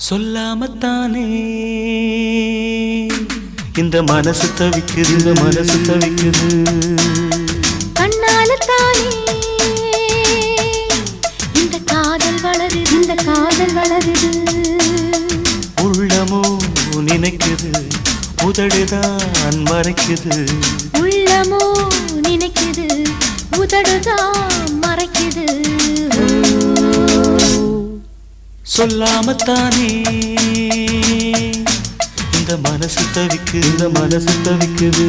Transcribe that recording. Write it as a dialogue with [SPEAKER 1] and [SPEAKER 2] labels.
[SPEAKER 1] சொல்லாமத்தானே இந்த மனசு தவிக்குது, இந்த மனசு தவிக்குது.
[SPEAKER 2] கண்ணால தானே இந்த காதல் வளருது, இந்த காதல் வளருது.
[SPEAKER 1] உள்ளமோ நினைக்குது, உதடுதான் மறைக்குது.
[SPEAKER 2] உள்ளமோ நினைக்குது, உதடுதான் மறைக்குது.
[SPEAKER 1] சொல்லாமத்தானே இந்த மனசு தவிக்குது, இந்த மனசு தவிக்குது.